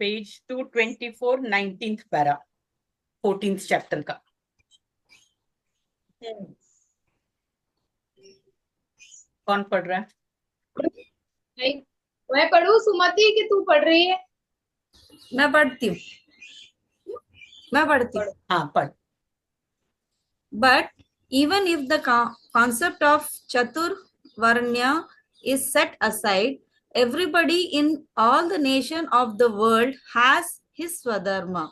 Page 224, 19th para, 14th chapter का। कौन पढ़ रहा है? मैं पढ़ू सुमति कि तू पढ़ रही है? मैं पढ़ती हूँ। हाँ पढ़। But even if the concept of Chatur Varnya is set aside, everybody in all the nation of the world has his Swadharma.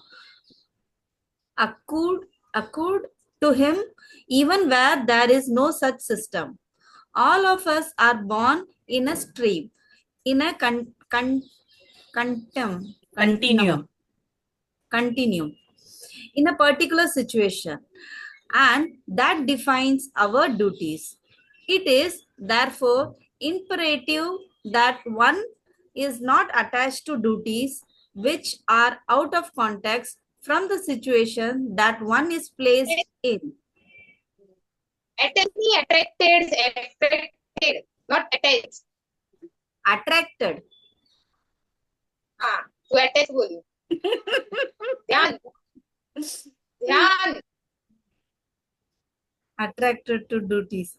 Accord to him, even where there is no such system. All of us are born in a stream, in a Continuum. in a particular situation, and that defines our duties. It is therefore imperative that one is not attached to duties which are out of context from the situation that one is placed in. Attracted, not attached. Attracted. हाँ, तू attach बोली। ध्यान। Attracted to duties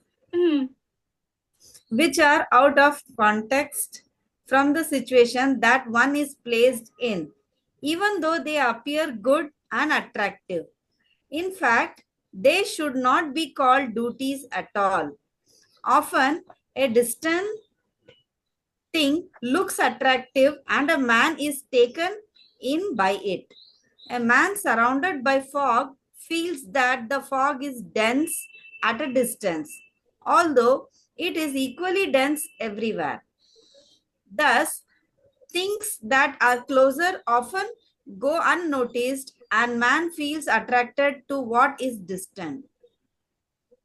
which are out of context from the situation that one is placed in, even though they appear good and attractive. In fact, they should not be called duties at all. Often, a distant thing looks attractive and a man is taken in by it. A man surrounded by fog feels that the fog is dense at a distance, although it is equally dense everywhere. Thus, things that are closer often go unnoticed and man feels attracted to what is distant.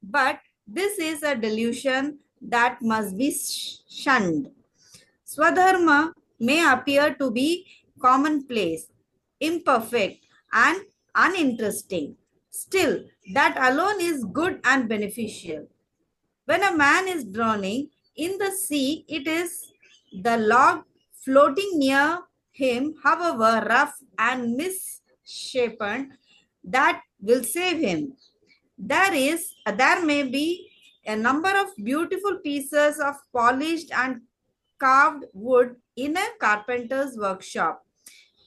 But this is a delusion that must be shunned. Swadharma may appear to be commonplace, imperfect, and uninteresting. Still, that alone is good and beneficial. When a man is drowning in the sea, it is the log floating near him, however rough and misshapen, that will save him. There may be a number of beautiful pieces of polished and carved wood in a carpenter's workshop.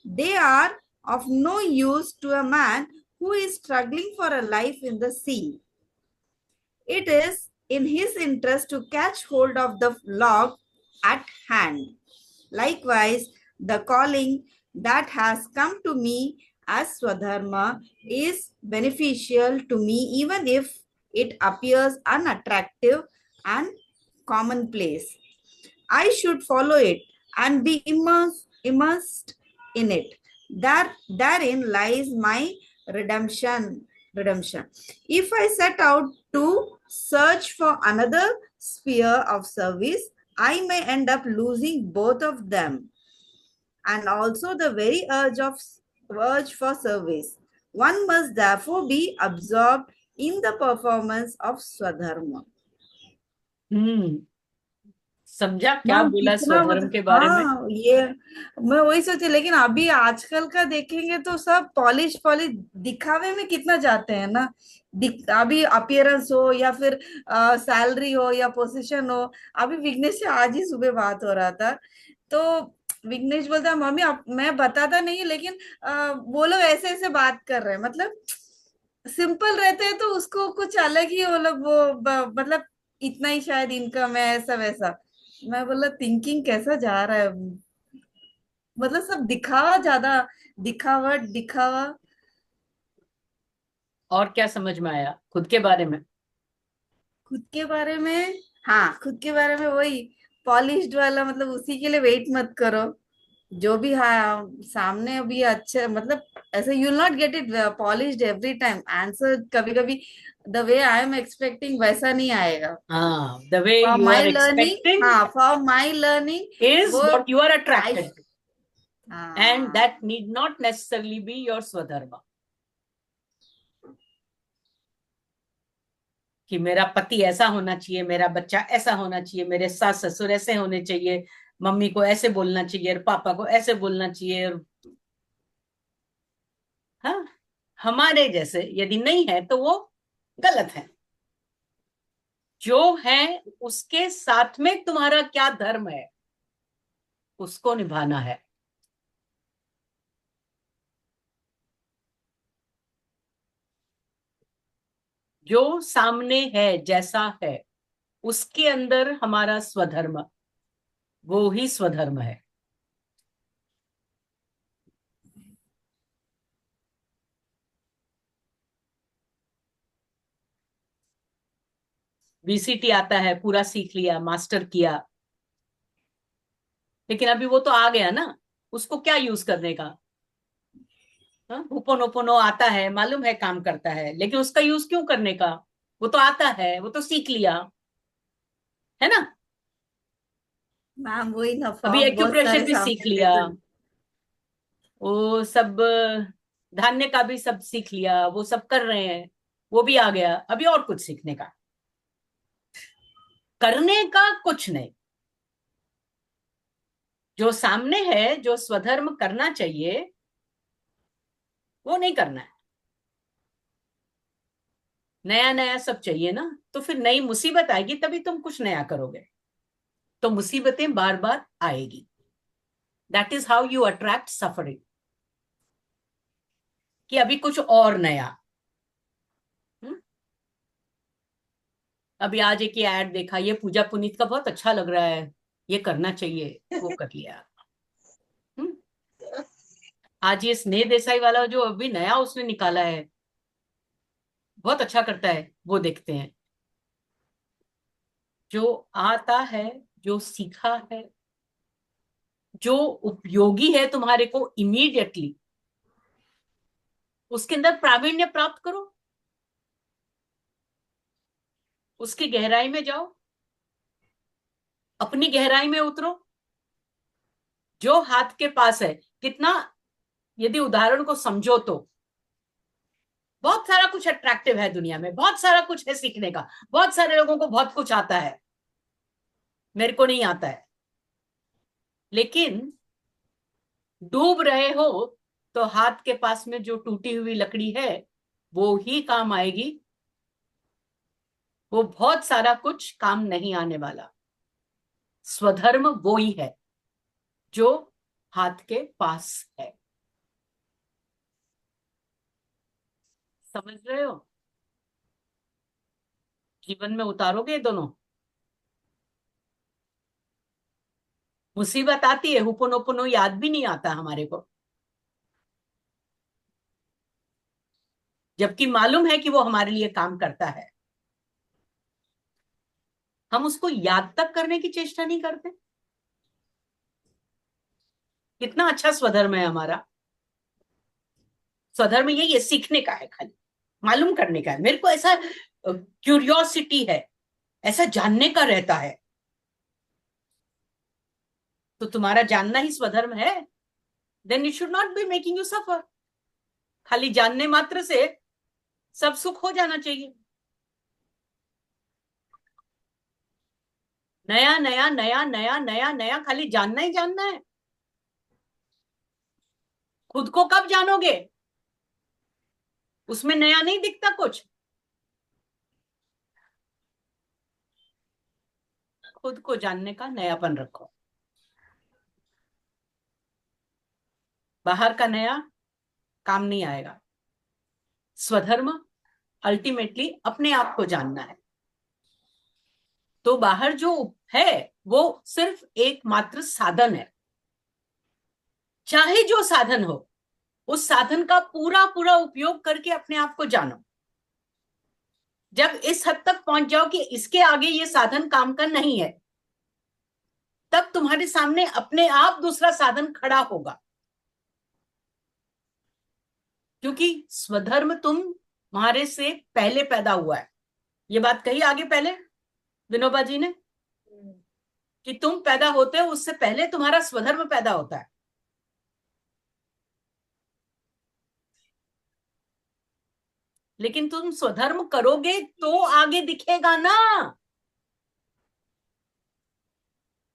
They are of no use to a man who is struggling for a life in the sea. It is in his interest to catch hold of the log at hand. Likewise, the calling that has come to me as Swadharma is beneficial to me even if it appears unattractive and commonplace. I should follow it and be immersed in it. Therein lies my redemption. If I set out to search for another sphere of service, I may end up losing both of them and also the very urge for service. One must therefore be absorbed in the performance of Swadharma. समझा क्या बोला स्वधर्म के बारे में? हाँ, ये मैं वही सोची, लेकिन अभी आजकल का देखेंगे तो सब पॉलिश दिखावे में कितना जाते हैं ना। अभी अपीयरेंस हो या फिर सैलरी हो या पोजीशन हो। अभी विघ्नेश से आज ही सुबह बात हो रहा था, तो विघ्नेश बोलता है मम्मी मैं बताता नहीं, लेकिन वो लोग ऐसे ऐसे बात कर रहे हैं, मतलब सिंपल रहते हैं तो उसको कुछ अलग ही वो लोग मतलब इतना ही शायद इनकम है, ऐसा वैसा। मैं बोला थिंकिंग कैसा जा रहा है, मतलब सब दिखावा, ज्यादा दिखावा। और क्या समझ में आया खुद के बारे में? खुद के बारे में, हाँ खुद के बारे में वही पॉलिश्ड वाला, मतलब उसी के लिए वेट मत करो। जो भी हाँ सामने अभी अच्छा, मतलब ऐसे you will not get it polished every time. Answer कभी कभी the way I am expecting वैसा नहीं आएगा। हाँ, the way for you my are learning, expecting for my learning is what you are attracted to, and हाँ, that need not necessarily be your Swadharma. कि मेरा पति ऐसा होना चाहिए, मेरा बच्चा ऐसा होना चाहिए, मेरे सास ससुर ऐसे होने चाहिए, मम्मी को ऐसे बोलना चाहिए और पापा को ऐसे बोलना चाहिए, हाँ, हमारे जैसे यदि नहीं है तो वो गलत है। जो है उसके साथ में तुम्हारा क्या धर्म है उसको निभाना है। जो सामने है जैसा है उसके अंदर हमारा स्वधर्म, वो ही स्वधर्म है। VCT आता है, पूरा सीख लिया, मास्टर किया, लेकिन अभी वो तो आ गया ना, उसको क्या यूज करने का। हाँ, होपोनोपोनो आता है, मालूम है काम करता है, लेकिन उसका यूज क्यों करने का। वो तो आता है, वो तो सीख लिया है ना। मैम वही ना, अभी फॉर्म बहुत एक्यूप्रेशर सारे भी सीख सामने थे लिया, तो। वो सब धान्य का भी सब सीख लिया, वो सब कर रहे हैं, वो भी आ गया। अभी और कुछ सीखने का, करने का कुछ नहीं। जो सामने है, जो स्वधर्म करना चाहिए, वो नहीं करना है। नया नया सब चाहिए ना, तो फिर नई मुसीबत आएगी तभी तुम कुछ नया करोगे। तो मुसीबतें बार बार आएगी। That is how you attract suffering, कि अभी कुछ और नया। हम्म? अभी आज एक ये ऐड देखा, ये पूजा पुनीत का बहुत अच्छा लग रहा है, ये करना चाहिए, वो कर लिया। हम्म? आज ये स्नेह देसाई वाला जो अभी नया उसने निकाला है, बहुत अच्छा करता है, वो देखते हैं। जो आता है, जो सीखा है, जो उपयोगी है तुम्हारे को इमीडिएटली, उसके अंदर प्रावीण्य प्राप्त करो, उसकी गहराई में जाओ, अपनी गहराई में उतरो। जो हाथ के पास है, कितना, यदि उदाहरण को समझो तो बहुत सारा कुछ अट्रैक्टिव है दुनिया में, बहुत सारा कुछ है सीखने का, बहुत सारे लोगों को बहुत कुछ आता है, मेरे को नहीं आता है। लेकिन डूब रहे हो तो हाथ के पास में जो टूटी हुई लकड़ी है वो ही काम आएगी, वो बहुत सारा कुछ काम नहीं आने वाला। स्वधर्म वो ही है जो हाथ के पास है। समझ रहे हो। जीवन में उतारोगे ये दोनों। मुसीबत आती है, हुपोनोपोनो याद भी नहीं आता हमारे को, जबकि मालूम है कि वो हमारे लिए काम करता है। हम उसको याद तक करने की चेष्टा नहीं करते। कितना अच्छा स्वधर्म है हमारा। स्वधर्म ये सीखने का है, खाली मालूम करने का है। मेरे को ऐसा क्यूरियोसिटी है, ऐसा जानने का रहता है। तो तुम्हारा जानना ही स्वधर्म है, then it should not be making you suffer. खाली जानने मात्र से सब सुख हो जाना चाहिए। नया नया नया नया नया नया, खाली जानना ही जानना है। खुद को कब जानोगे, उसमें नया नहीं दिखता कुछ। खुद को जानने का नयापन रखो। बाहर का नया काम नहीं आएगा। स्वधर्म अल्टीमेटली अपने आप को जानना है। तो बाहर जो है वो सिर्फ एक मात्र साधन है। चाहे जो साधन हो, उस साधन का पूरा पूरा उपयोग करके अपने आप को जानो। जब इस हद तक पहुंच जाओ कि इसके आगे ये साधन काम का नहीं है, तब तुम्हारे सामने अपने आप दूसरा साधन खड़ा होगा। क्योंकि स्वधर्म तुम्हारे से पहले पैदा हुआ है। ये बात कही आगे पहले विनोबा जी ने, कि तुम पैदा होते हो उससे पहले तुम्हारा स्वधर्म पैदा होता है। लेकिन तुम स्वधर्म करोगे तो आगे दिखेगा ना।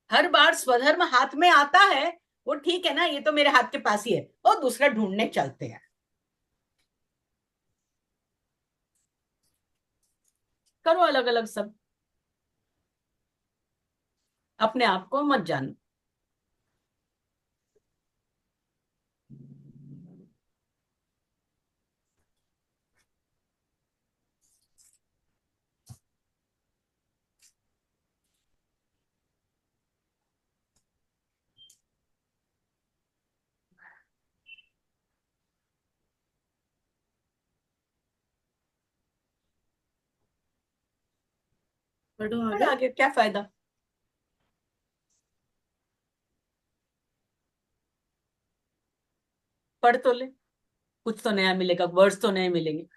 हर बार स्वधर्म हाथ में आता है, वो ठीक है ना, ये तो मेरे हाथ के पास ही है, और दूसरा ढूंढने चलते हैं। करो अलग अलग सब, अपने आप को मत जानो। पढ़ो और आगे। आगे क्या फायदा? पढ़ तो ले, कुछ तो नया मिलेगा, वर्ड्स तो नए मिलेंगे।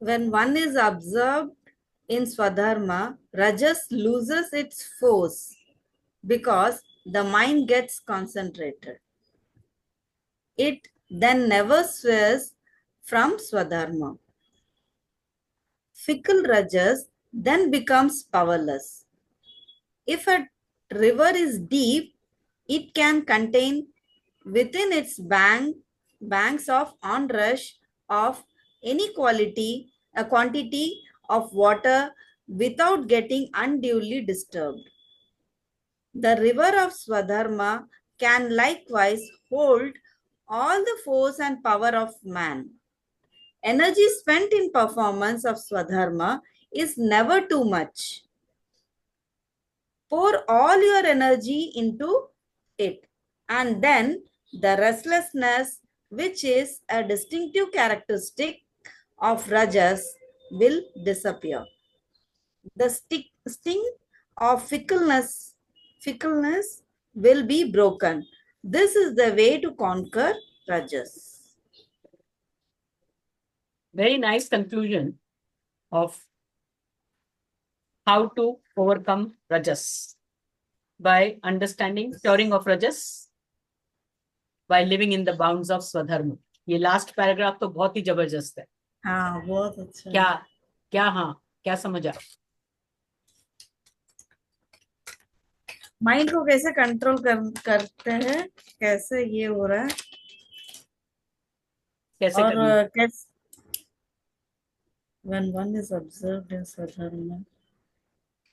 When one is observed in Swadharma, Rajas loses its force because the mind gets concentrated. It then never sways from Swadharma. Fickle Rajas then becomes powerless. If a river is deep, it can contain within its banks of onrush of any a quantity of water without getting unduly disturbed. The river of Swadharma can likewise hold all the force and power of man. Energy spent in performance of Swadharma is never too much. Pour all your energy into it, and then the restlessness, which is a distinctive characteristic of Rajas, will disappear. The sting of fickleness will be broken. This is the way to conquer Rajas. Very nice conclusion of how to overcome Rajas by understanding curing of Rajas by living in the bounds of Swadharma. ये last paragraph तो बहुत ही जबरदस्त है। हाँ, बहुत अच्छा। क्या क्या हाँ क्या समझा? माइंड को कैसे कंट्रोल करते हैं, कैसे ये हो रहा है, कैसे और करना? कैसे when one is observed in स्वधर्म,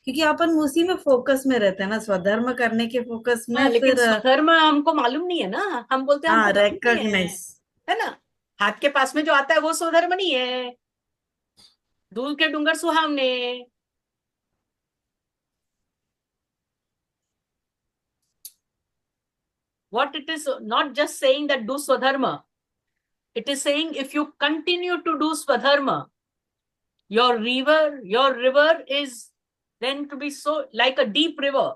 क्योंकि अपन उसी में फोकस में रहते हैं ना, स्वधर्म करने के फोकस में। हाँ, लेकिन फिर स्वधर्म हमको मालूम नहीं है ना, हम बोलते हैं हाँ, हमको मालूम नहीं रिकॉग्नाइज। है ना? हाथ के पास में जो आता है वो स्वधर्म नहीं है, दूर के डूंगर सुहावने। What it is not just saying that do swadharma, it is saying if you continue to do swadharma, your river is then to be so like a deep river.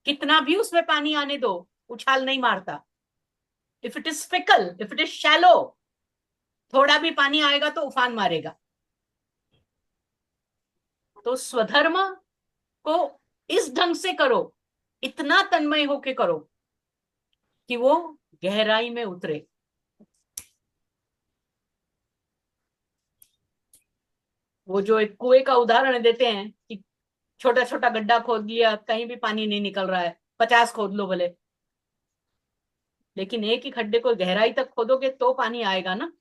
कितना भी उसमें पानी आने दो, उछाल नहीं मारता। If it is fickle, if it is shallow, थोड़ा भी पानी आएगा तो उफान मारेगा। तो स्वधर्म को इस ढंग से करो, इतना तन्मय होके करो कि वो गहराई में उतरे। वो जो एक कुएं का उदाहरण देते हैं कि छोटा छोटा गड्ढा खोद लिया, कहीं भी पानी नहीं निकल रहा है, 50 खोद लो भले, लेकिन एक ही खड्डे को गहराई तक खोदोगे तो पानी आएगा ना।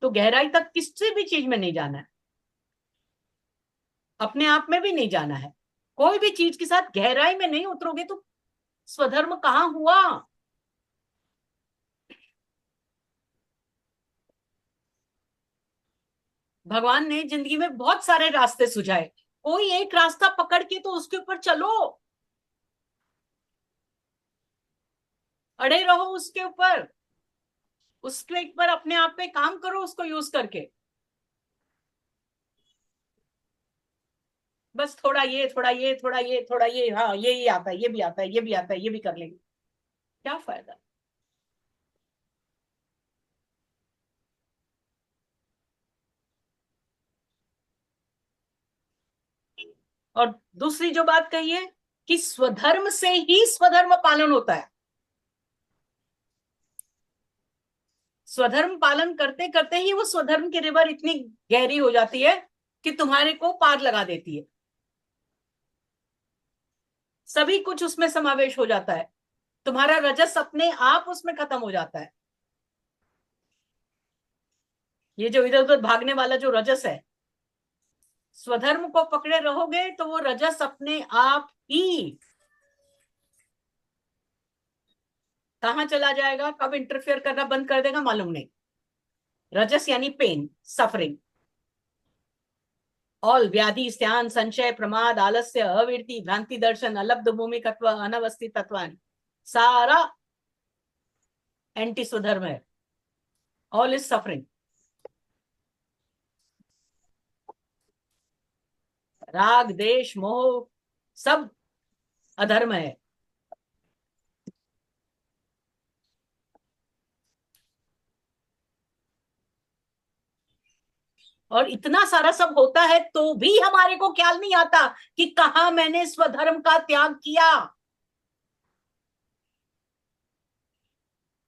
तो गहराई तक किसी भी चीज में नहीं जाना है, अपने आप में भी नहीं जाना है। कोई भी चीज के साथ गहराई में नहीं उतरोगे तो स्वधर्म कहाँ हुआ? भगवान ने जिंदगी में बहुत सारे रास्ते सुझाए, कोई एक रास्ता पकड़ के तो उसके ऊपर चलो, अड़े रहो उसके ऊपर, उसके ऊपर अपने आप पे काम करो, उसको यूज करके। बस थोड़ा ये थोड़ा ये थोड़ा ये थोड़ा ये, हाँ ये आता है, ये भी आता है, ये भी आता है, ये भी कर लेंगे, क्या फायदा? और दूसरी जो बात कही है कि स्वधर्म से ही स्वधर्म पालन होता है। स्वधर्म पालन करते करते ही वो स्वधर्म की रिवर इतनी गहरी हो जाती है कि तुम्हारे को पार लगा देती है, सभी कुछ उसमें समावेश हो जाता है। तुम्हारा रजस अपने आप उसमें खत्म हो जाता है। ये जो इधर उधर भागने वाला जो रजस है, स्वधर्म को पकड़े रहोगे तो वो रजस अपने आप ही कहां चला जाएगा, कब इंटरफेयर करना बंद कर देगा मालूम नहीं। रजस यानी पेन, सफरिंग, ऑल व्याधि, स्यान, संशय, प्रमाद, आलस्य, अविरति, भ्रांति दर्शन, अलब्ध भूमिकत्व, अनवस्थित तत्वान, सारा एंटी स्वधर्म है। All is suffering. राग, देश, मोह सब अधर्म है। और इतना सारा सब होता है तो भी हमारे को ख्याल नहीं आता कि कहा मैंने स्वधर्म का त्याग किया।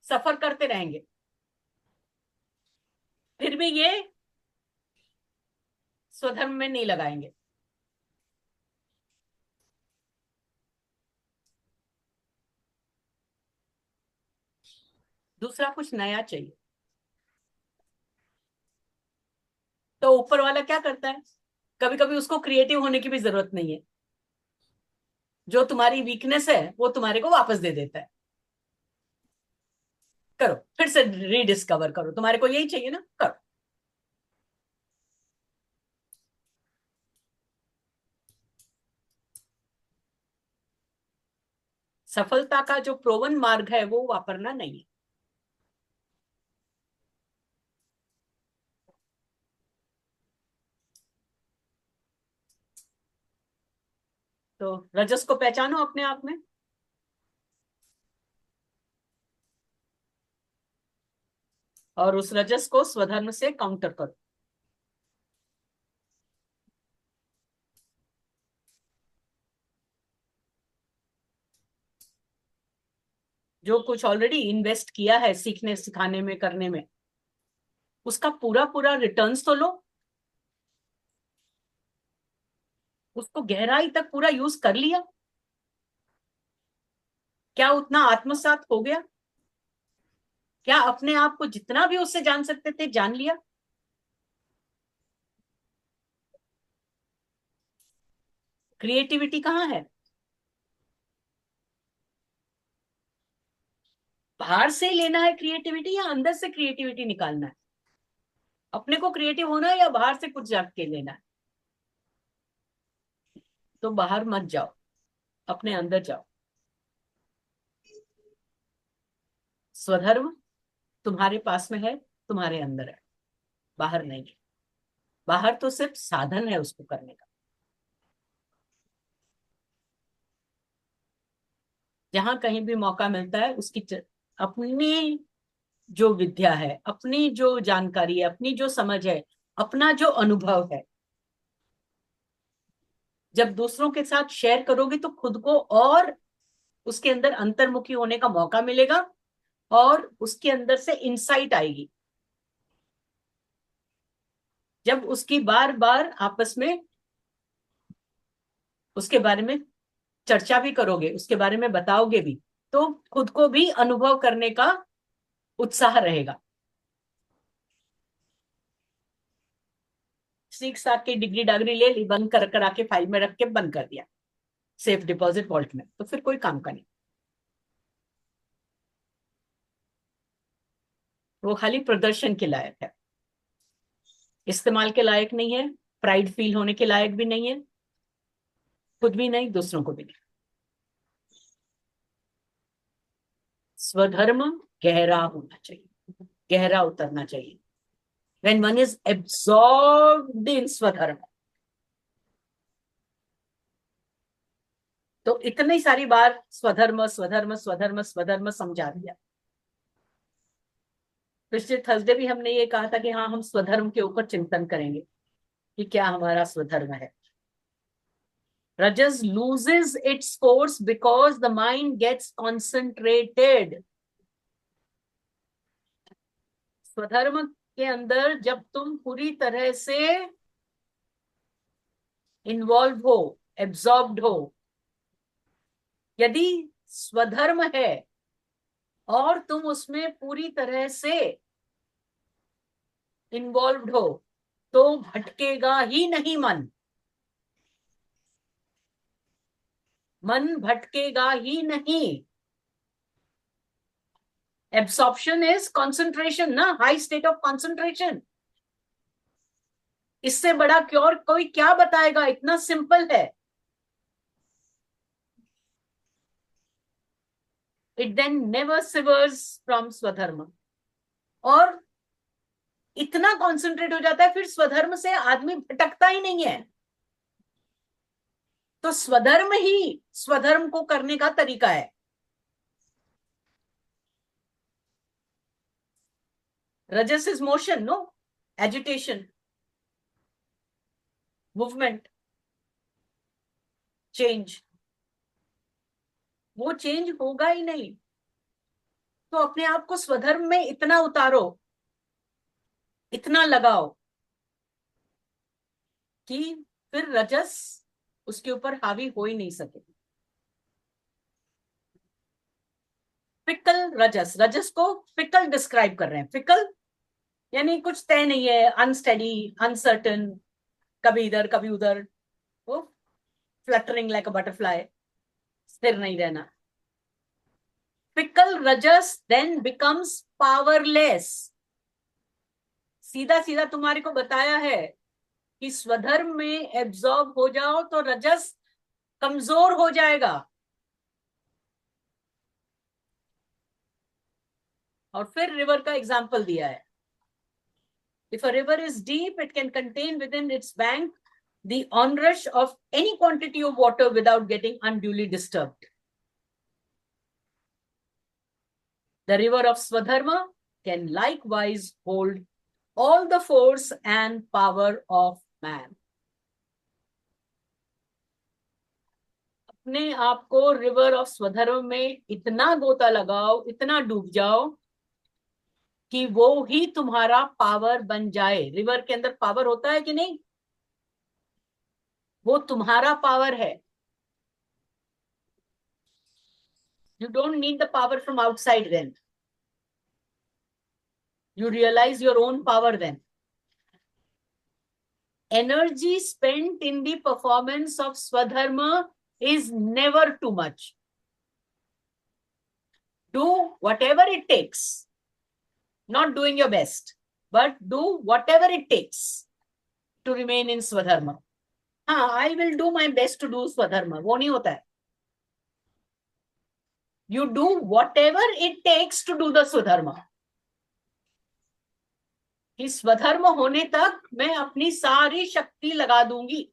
सफर करते रहेंगे, फिर भी ये स्वधर्म में नहीं लगाएंगे। दूसरा कुछ नया चाहिए। तो ऊपर वाला क्या करता है, कभी कभी उसको क्रिएटिव होने की भी जरूरत नहीं है। जो तुम्हारी वीकनेस है वो तुम्हारे को वापस दे देता है। करो, फिर से रीडिस्कवर करो, तुम्हारे को यही चाहिए ना, करो। सफलता का जो प्रोवन मार्ग है वो वापरना नहीं है। तो रजस को पहचानो अपने आप में, और उस रजस को स्वधर्म से काउंटर करो। जो कुछ ऑलरेडी इन्वेस्ट किया है सीखने सिखाने में करने में, उसका पूरा पूरा रिटर्न्स तो लो। उसको गहराई तक पूरा यूज कर लिया, क्या उतना आत्मसात हो गया? क्या अपने आप को जितना भी उससे जान सकते थे जान लिया? क्रिएटिविटी कहाँ है? बाहर से लेना है क्रिएटिविटी या अंदर से क्रिएटिविटी निकालना है? अपने को क्रिएटिव होना है या बाहर से कुछ जाग के लेना है? तो बाहर मत जाओ, अपने अंदर जाओ। स्वधर्म तुम्हारे पास में है, तुम्हारे अंदर है, बाहर नहीं है। बाहर तो सिर्फ साधन है उसको करने का। जहां कहीं भी मौका मिलता है उसकी अपनी जो विद्या है, अपनी जो जानकारी है, अपनी जो समझ है, अपना जो अनुभव है, जब दूसरों के साथ शेयर करोगे तो खुद को और उसके अंदर अंतर्मुखी होने का मौका मिलेगा और उसके अंदर से इंसाइट आएगी। जब उसकी बार बार आपस में उसके बारे में चर्चा भी करोगे, उसके बारे में बताओगे भी, तो खुद को भी अनुभव करने का उत्साह रहेगा। 6 साल की डिग्री डागरी ले ली, बंद कर करा के फाइल में रख के बंद कर दिया सेफ डिपॉजिट वॉल्ट में, तो फिर कोई काम का नहीं। वो खाली प्रदर्शन के लायक है, इस्तेमाल के लायक नहीं है, प्राइड फील होने के लायक भी नहीं है, खुद भी नहीं, दूसरों को भी नहीं। स्वधर्म गहरा होना चाहिए, गहरा उतरना चाहिए। When one is absorbed in स्वधर्म, तो इतनी सारी बार स्वधर्म स्वधर्म स्वधर्म स्वधर्म समझा दिया। पिछले थर्सडे भी हमने ये कहा था कि हाँ, हम स्वधर्म के ऊपर चिंतन करेंगे कि क्या हमारा स्वधर्म है। Rajas loses its force because the mind gets concentrated. स्वधर्म के अंदर जब तुम पूरी तरह से इन्वॉल्व हो, एब्जॉर्ब्ड हो, यदि स्वधर्म है और तुम उसमें पूरी तरह से इन्वॉल्व्ड हो तो भटकेगा ही नहीं मन। मन भटकेगा ही नहीं। एब्सॉर्प्शन इज कंसंट्रेशन ना, हाई स्टेट ऑफ कंसंट्रेशन। इससे बड़ा क्योर कोई क्या बताएगा, इतना सिंपल है। It then never Sèvres from स्वधर्म। और इतना कॉन्सेंट्रेट हो जाता है फिर स्वधर्म से आदमी भटकता ही नहीं है। तो स्वधर्म ही स्वधर्म को करने का तरीका है। Rajas is motion, no, agitation, movement, change. वो चेंज होगा ही नहीं। तो अपने आप को स्वधर्म में इतना उतारो, इतना लगाओ कि फिर रजस उसके ऊपर हावी हो ही नहीं सके। फिकल रजस, रजस को फिकल डिस्क्राइब कर रहे हैं। फिकल यानी कुछ तय नहीं है, अनस्टेडी, अनसर्टन, कभी इधर कभी उधर, वो फ्लटरिंग लाइक अ बटरफ्लाई, स्थिर नहीं रहना। फिकल रजस देन बिकम्स पावरलेस। सीधा सीधा तुम्हारे को बताया है कि स्वधर्म में एब्जॉर्ब हो जाओ तो रजस कमजोर हो जाएगा। और फिर रिवर का एग्जाम्पल दिया है। If a river is deep, it can contain within its bank the onrush of any quantity of water without getting unduly disturbed. The river of Swadharma can likewise hold all the force and power of man. अपने आप को river of स्वधर्म में इतना गोता लगाओ, इतना डूब जाओ कि वो ही तुम्हारा पावर बन जाए। रिवर के अंदर पावर होता है कि नहीं? वो तुम्हारा पावर है। You don't need the power from outside then. You realize your own power then. Energy spent in the performance of Swadharma is never too much. Do whatever it takes. Not doing your best, but do whatever it takes to remain in Swadharma. हाँ, I will do my best to do Swadharma. वो नहीं होता है. You do whatever it takes to do the Swadharma. कि स्वधर्म होने तक मैं अपनी सारी शक्ति लगा दूंगी।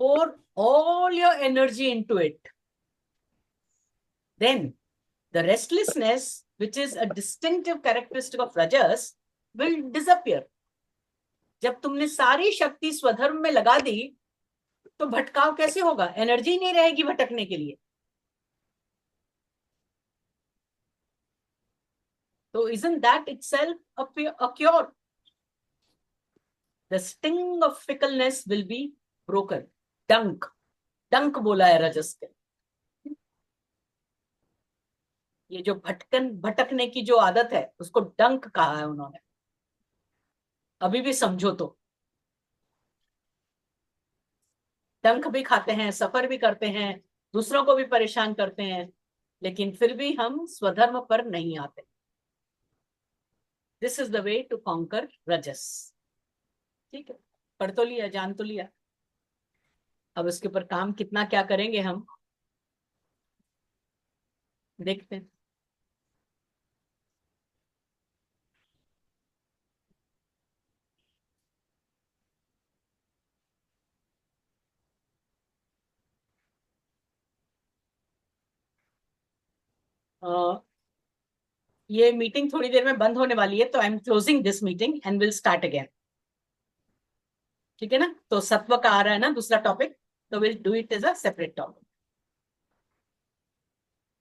Pour all your energy into it. Then the restlessness, which is a distinctive characteristic of Rajas, will disappear. जब तुमने सारी शक्ति स्वधर्म में लगा दी तो भटकाव कैसे होगा? एनर्जी नहीं रहेगी भटकने के लिए। So isn't that itself a cure? The sting of fickleness will be broken. डंक, डंक बोला है रजस के। ये जो भटकने की जो आदत है उसको डंक कहा है उन्होंने। अभी भी समझो तो डंक भी खाते हैं, सफर भी करते हैं, दूसरों को भी परेशान करते हैं, लेकिन फिर भी हम स्वधर्म पर नहीं आते। This is the way to conquer rajas. ठीक है, पढ़ तो लिया, जान तो लिया। अब इसके ऊपर काम कितना क्या करेंगे हम देखते हैं। ये मीटिंग थोड़ी देर में बंद होने वाली है, तो I am closing this meeting and will start again. ठीक है ना? तो सत्व का आ रहा है ना दूसरा टॉपिक, तो will do it as a separate topic.